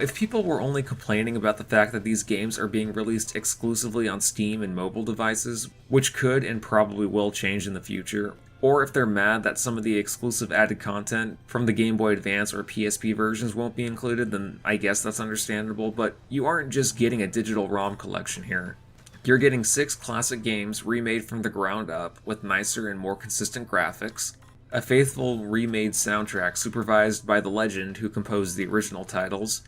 If people were only complaining about the fact that these games are being released exclusively on Steam and mobile devices, which could and probably will change in the future, or if they're mad that some of the exclusive added content from the Game Boy Advance or PSP versions won't be included, then I guess that's understandable, but you aren't just getting a digital ROM collection here. You're getting 6 classic games remade from the ground up with nicer and more consistent graphics, a faithful remade soundtrack supervised by the legend who composed the original titles,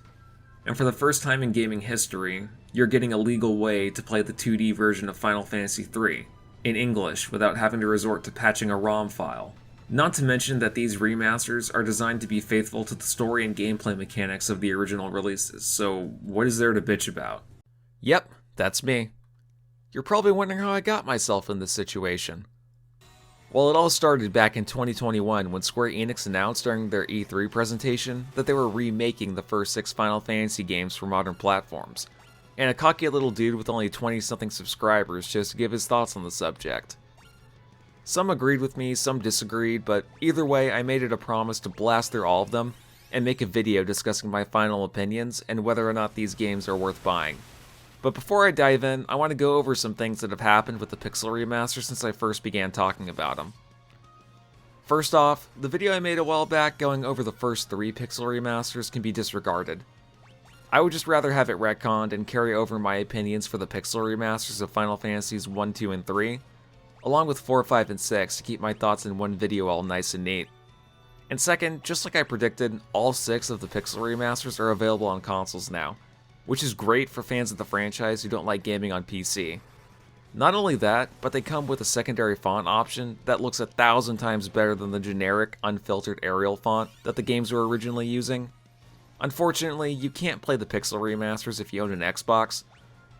and for the first time in gaming history, you're getting a legal way to play the 2D version of Final Fantasy III in English without having to resort to patching a ROM file. Not to mention that these remasters are designed to be faithful to the story and gameplay mechanics of the original releases, so what is there to bitch about? Yep, that's me. You're probably wondering how I got myself in this situation. Well, it all started back in 2021 when Square Enix announced during their E3 presentation that they were remaking the first 6 Final Fantasy games for modern platforms, and a cocky little dude with only 20-something subscribers chose to give his thoughts on the subject. Some agreed with me, some disagreed, but either way I made it a promise to blast through all of them and make a video discussing my final opinions and whether or not these games are worth buying. But before I dive in, I want to go over some things that have happened with the Pixel Remaster since I first began talking about them. First off, the video I made a while back going over the first 3 Pixel Remasters can be disregarded. I would just rather have it retconned and carry over my opinions for the Pixel Remasters of Final Fantasies 1, 2, and 3, along with 4, 5, and 6 to keep my thoughts in one video all nice and neat. And second, just like I predicted, all 6 of the Pixel Remasters are available on consoles now, which is great for fans of the franchise who don't like gaming on PC. Not only that, but they come with a secondary font option that looks 1,000 times better than the generic, unfiltered Arial font that the games were originally using. Unfortunately, you can't play the Pixel Remasters if you own an Xbox,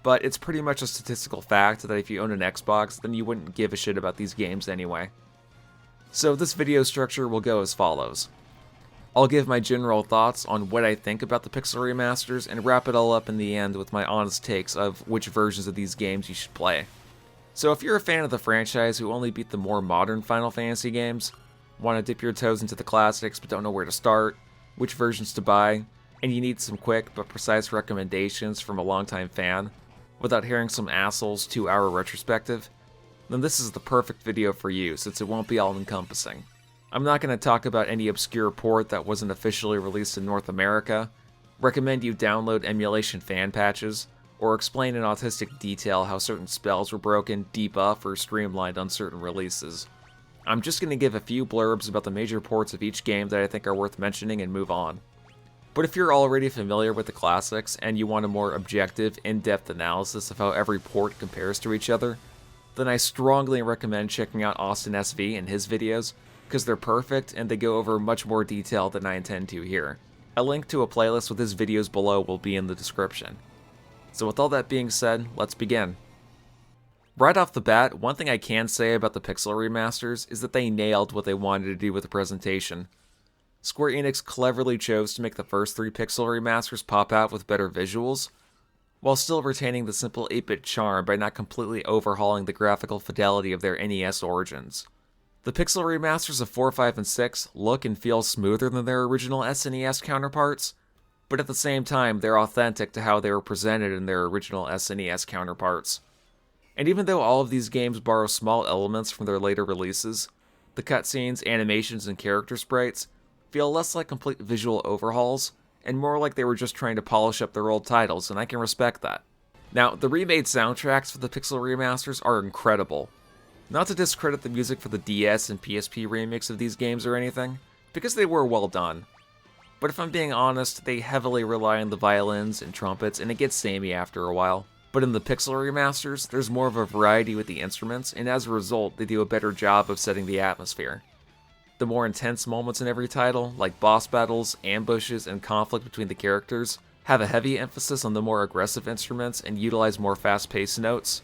but it's pretty much a statistical fact that if you own an Xbox, then you wouldn't give a shit about these games anyway. So this video structure will go as follows. I'll give my general thoughts on what I think about the Pixel Remasters and wrap it all up in the end with my honest takes of which versions of these games you should play. So if you're a fan of the franchise who only beat the more modern Final Fantasy games, want to dip your toes into the classics but don't know where to start, which versions to buy, and you need some quick but precise recommendations from a longtime fan, without hearing some asshole's 2-hour retrospective, then this is the perfect video for you since it won't be all-encompassing. I'm not going to talk about any obscure port that wasn't officially released in North America, recommend you download emulation fan patches, or explain in autistic detail how certain spells were broken, debuff, or streamlined on certain releases. I'm just going to give a few blurbs about the major ports of each game that I think are worth mentioning and move on. But if you're already familiar with the classics and you want a more objective, in-depth analysis of how every port compares to each other, then I strongly recommend checking out Austin SV and his videos, because they're perfect and they go over much more detail than I intend to here. A link to a playlist with his videos below will be in the description. So with all that being said, let's begin. Right off the bat, one thing I can say about the Pixel Remasters is that they nailed what they wanted to do with the presentation. Square Enix cleverly chose to make the first 3 Pixel Remasters pop out with better visuals, while still retaining the simple 8-bit charm by not completely overhauling the graphical fidelity of their NES origins. The Pixel Remasters of 4, 5, and 6 look and feel smoother than their original SNES counterparts, but at the same time they're authentic to how they were presented in their original SNES counterparts. And even though all of these games borrow small elements from their later releases, the cutscenes, animations, and character sprites feel less like complete visual overhauls, and more like they were just trying to polish up their old titles, and I can respect that. Now, the remade soundtracks for the Pixel Remasters are incredible. Not to discredit the music for the DS and PSP remakes of these games or anything, because they were well done. But if I'm being honest, they heavily rely on the violins and trumpets, and it gets samey after a while. But in the Pixel Remasters, there's more of a variety with the instruments, and as a result, they do a better job of setting the atmosphere. The more intense moments in every title, like boss battles, ambushes, and conflict between the characters, have a heavy emphasis on the more aggressive instruments and utilize more fast-paced notes.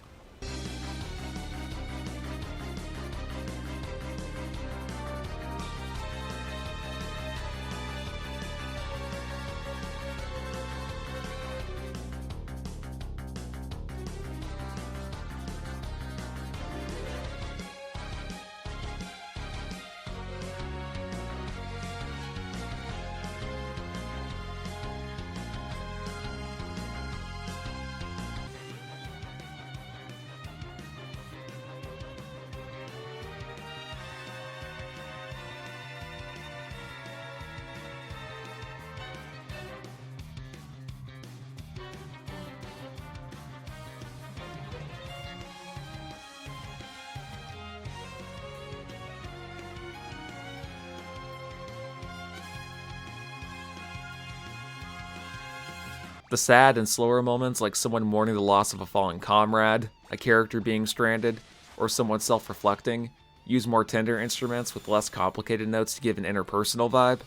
The sad and slower moments, like someone mourning the loss of a fallen comrade, a character being stranded, or someone self-reflecting, use more tender instruments with less complicated notes to give an interpersonal vibe.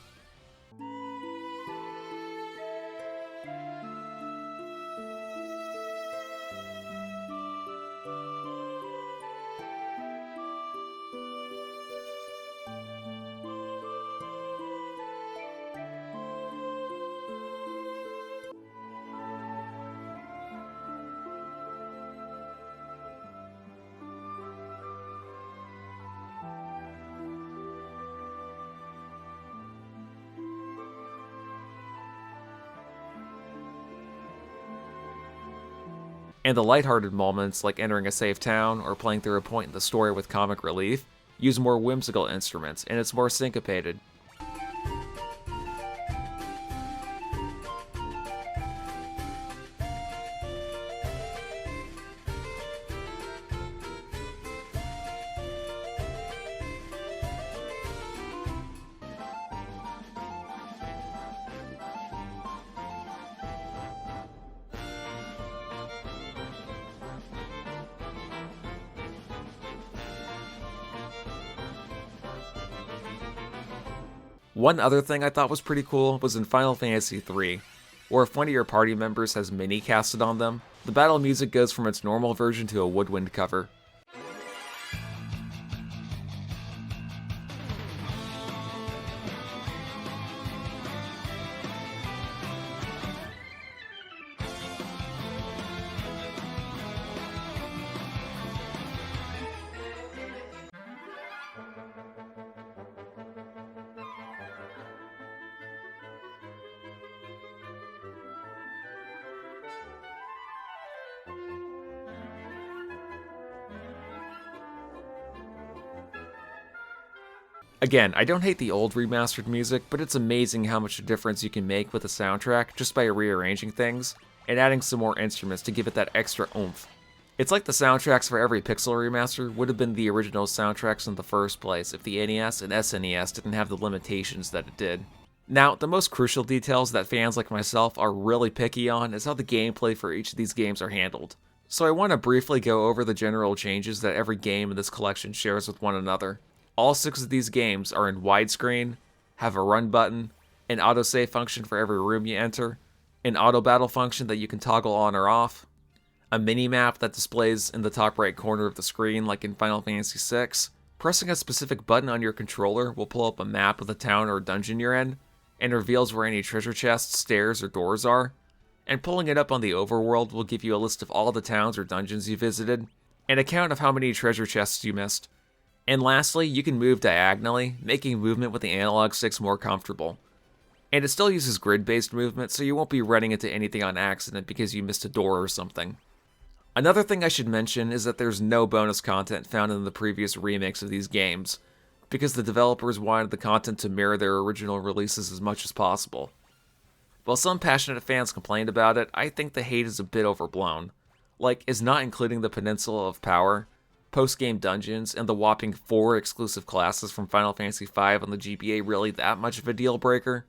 And the lighthearted moments, like entering a safe town or playing through a point in the story with comic relief, use more whimsical instruments, and it's more syncopated. One other thing I thought was pretty cool was in Final Fantasy III, where if one of your party members has mini casted on them, the battle music goes from its normal version to a woodwind cover. Again, I don't hate the old remastered music, but it's amazing how much difference you can make with a soundtrack just by rearranging things and adding some more instruments to give it that extra oomph. It's like the soundtracks for every Pixel remaster would have been the original soundtracks in the first place if the NES and SNES didn't have the limitations that it did. Now, the most crucial details that fans like myself are really picky on is how the gameplay for each of these games are handled. So I want to briefly go over the general changes that every game in this collection shares with one another. All 6 of these games are in widescreen, have a run button, an autosave function for every room you enter, an auto battle function that you can toggle on or off, a mini-map that displays in the top right corner of the screen like in Final Fantasy VI. Pressing a specific button on your controller will pull up a map of the town or dungeon you're in, and reveals where any treasure chests, stairs, or doors are, and pulling it up on the overworld will give you a list of all the towns or dungeons you visited, and a count of how many treasure chests you missed. And lastly, you can move diagonally, making movement with the analog sticks more comfortable. And it still uses grid-based movement, so you won't be running into anything on accident because you missed a door or something. Another thing I should mention is that there's no bonus content found in the previous remakes of these games, because the developers wanted the content to mirror their original releases as much as possible. While some passionate fans complained about it, I think the hate is a bit overblown. Like, is not including the Peninsula of Power, post-game dungeons, and the whopping 4 exclusive classes from Final Fantasy V on the GBA really that much of a deal breaker?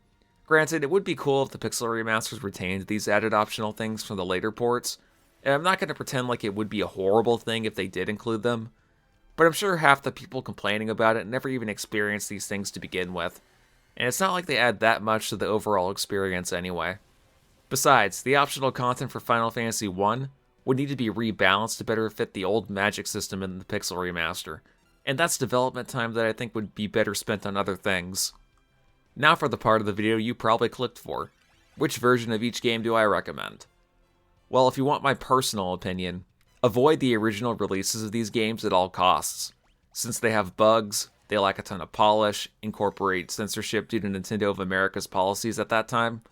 Granted, it would be cool if the Pixel remasters retained these added optional things from the later ports, and I'm not going to pretend like it would be a horrible thing if they did include them, but I'm sure half the people complaining about it never even experienced these things to begin with, and it's not like they add that much to the overall experience anyway. Besides, the optional content for Final Fantasy I would need to be rebalanced to better fit the old magic system in the Pixel remaster, and that's development time that I think would be better spent on other things. Now for the part of the video you probably clicked for. Which version of each game do I recommend? Well, if you want my personal opinion, avoid the original releases of these games at all costs. Since they have bugs, they lack a ton of polish, incorporate censorship due to Nintendo of America's policies at that time,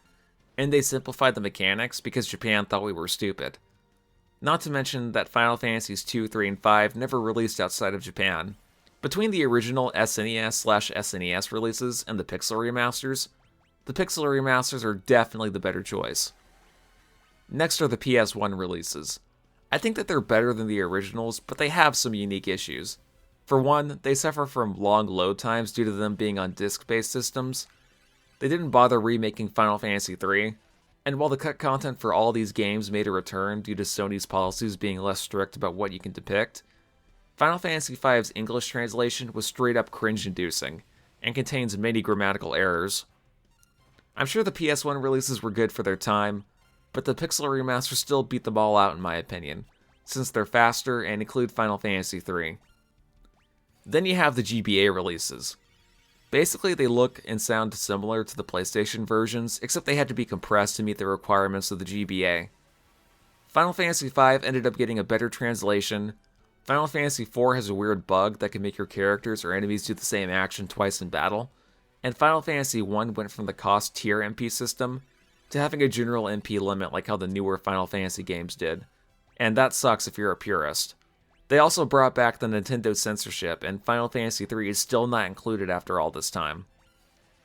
and they simplified the mechanics because Japan thought we were stupid. Not to mention that Final Fantasies 2, 3, and 5 never released outside of Japan. Between the original SNES/SNES releases and the Pixel remasters, the Pixel remasters are definitely the better choice. Next are the PS1 releases. I think that they're better than the originals, but they have some unique issues. For one, they suffer from long load times due to them being on disc-based systems. They didn't bother remaking Final Fantasy III, And while the cut content for all these games made a return due to Sony's policies being less strict about what you can depict, Final Fantasy V's English translation was straight up cringe-inducing, and contains many grammatical errors. I'm sure the PS1 releases were good for their time, but the pixel remasters still beat them all out in my opinion, since they're faster and include Final Fantasy III. Then you have the GBA releases. Basically, they look and sound similar to the PlayStation versions, except they had to be compressed to meet the requirements of the GBA. Final Fantasy V ended up getting a better translation. Final Fantasy IV has a weird bug that can make your characters or enemies do the same action twice in battle. And Final Fantasy I went from the cost tier MP system to having a general MP limit like how the newer Final Fantasy games did. And that sucks if you're a purist. They also brought back the Nintendo censorship, and Final Fantasy III is still not included after all this time.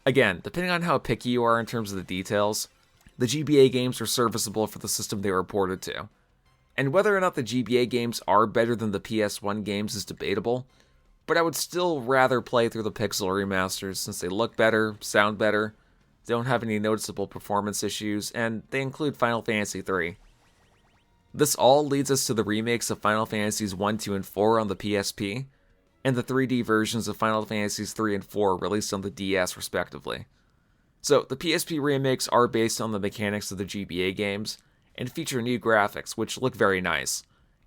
Again, depending on how picky you are in terms of the details, the GBA games are serviceable for the system they were ported to. And whether or not the GBA games are better than the PS1 games is debatable, but I would still rather play through the pixel remasters since they look better, sound better, they don't have any noticeable performance issues, and they include Final Fantasy III. This all leads us to the remakes of Final Fantasies 1, 2, and 4 on the PSP, and the 3D versions of Final Fantasies 3 and 4 released on the DS respectively. So, the PSP remakes are based on the mechanics of the GBA games, and feature new graphics, which look very nice.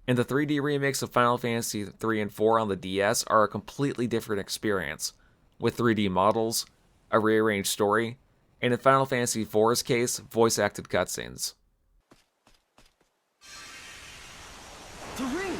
And the 3D remakes of Final Fantasy 3 and 4 on the DS are a completely different experience, with 3D models, a rearranged story, and in Final Fantasy 4's case, voice-acted cutscenes. The ring!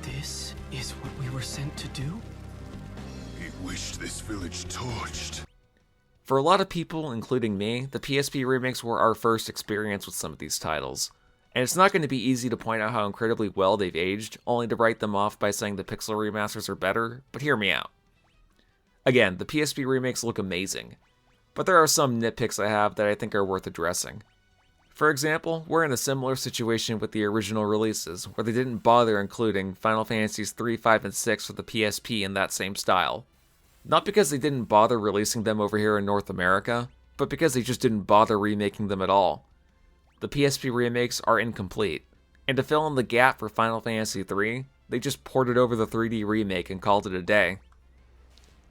This is what we were sent to do? He wished this village torched. For a lot of people, including me, the PSP remakes were our first experience with some of these titles. And it's not going to be easy to point out how incredibly well they've aged, only to write them off by saying the pixel remasters are better, but hear me out. Again, the PSP remakes look amazing, but there are some nitpicks I have that I think are worth addressing. For example, we're in a similar situation with the original releases, where they didn't bother including Final Fantasies 3, 5, and 6 for the PSP in that same style. Not because they didn't bother releasing them over here in North America, but because they just didn't bother remaking them at all. The PSP remakes are incomplete, and to fill in the gap for Final Fantasy III, they just ported over the 3D remake and called it a day.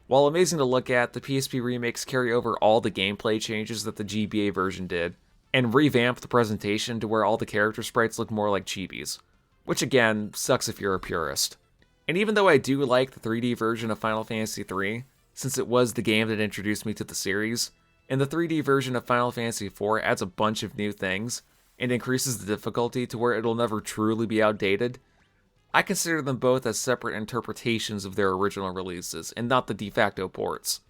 While amazing to look at, the PSP remakes carry over all the gameplay changes that the GBA version did, and revamp the presentation to where all the character sprites look more like chibis, which again, sucks if you're a purist. And even though I do like the 3D version of Final Fantasy III, since it was the game that introduced me to the series, and the 3D version of Final Fantasy IV adds a bunch of new things, and increases the difficulty to where it'll never truly be outdated, I consider them both as separate interpretations of their original releases, and not the de facto ports.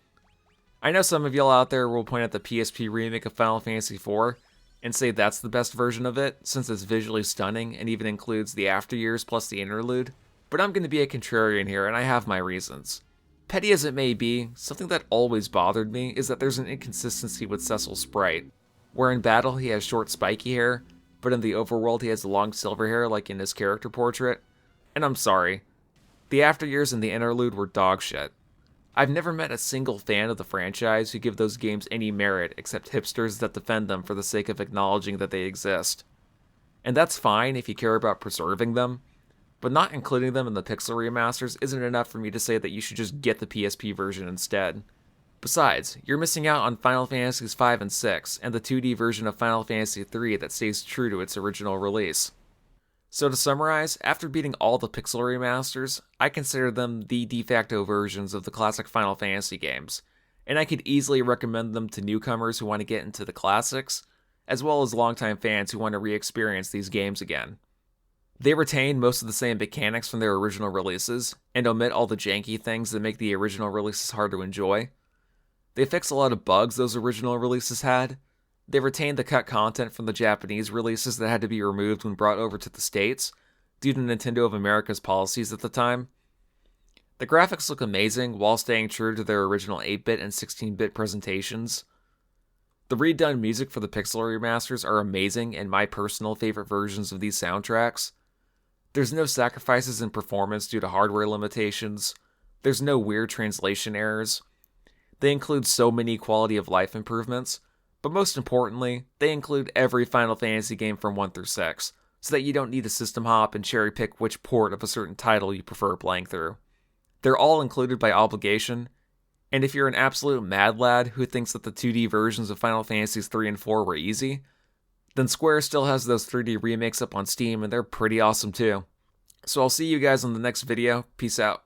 I know some of y'all out there will point at the PSP remake of Final Fantasy IV, and say that's the best version of it, since it's visually stunning and even includes the after years plus the interlude, but I'm going to be a contrarian here, and I have my reasons. Petty as it may be, something that always bothered me is that there's an inconsistency with Cecil's sprite, where in battle he has short spiky hair, but in the overworld he has long silver hair like in his character portrait. And I'm sorry, the after years and the interlude were dog shit. I've never met a single fan of the franchise who give those games any merit except hipsters that defend them for the sake of acknowledging that they exist. And that's fine if you care about preserving them, but not including them in the pixel remasters isn't enough for me to say that you should just get the PSP version instead. Besides, you're missing out on Final Fantasies 5 and 6, and the 2D version of Final Fantasy 3 that stays true to its original release. So to summarize, after beating all the pixel remasters, I consider them the de facto versions of the classic Final Fantasy games, and I could easily recommend them to newcomers who want to get into the classics, as well as longtime fans who want to re-experience these games again. They retain most of the same mechanics from their original releases, and omit all the janky things that make the original releases hard to enjoy. They fix a lot of bugs those original releases had. They retain the cut content from the Japanese releases that had to be removed when brought over to the States, due to Nintendo of America's policies at the time. The graphics look amazing while staying true to their original 8-bit and 16-bit presentations. The redone music for the Pixel remasters are amazing and my personal favorite versions of these soundtracks. There's no sacrifices in performance due to hardware limitations. There's no weird translation errors. They include so many quality of life improvements, but most importantly, they include every Final Fantasy game from 1 through 6, so that you don't need to system hop and cherry pick which port of a certain title you prefer playing through. They're all included by obligation, and if you're an absolute mad lad who thinks that the 2D versions of Final Fantasies 3 and 4 were easy, then Square still has those 3D remakes up on Steam and they're pretty awesome too. So I'll see you guys on the next video. Peace out.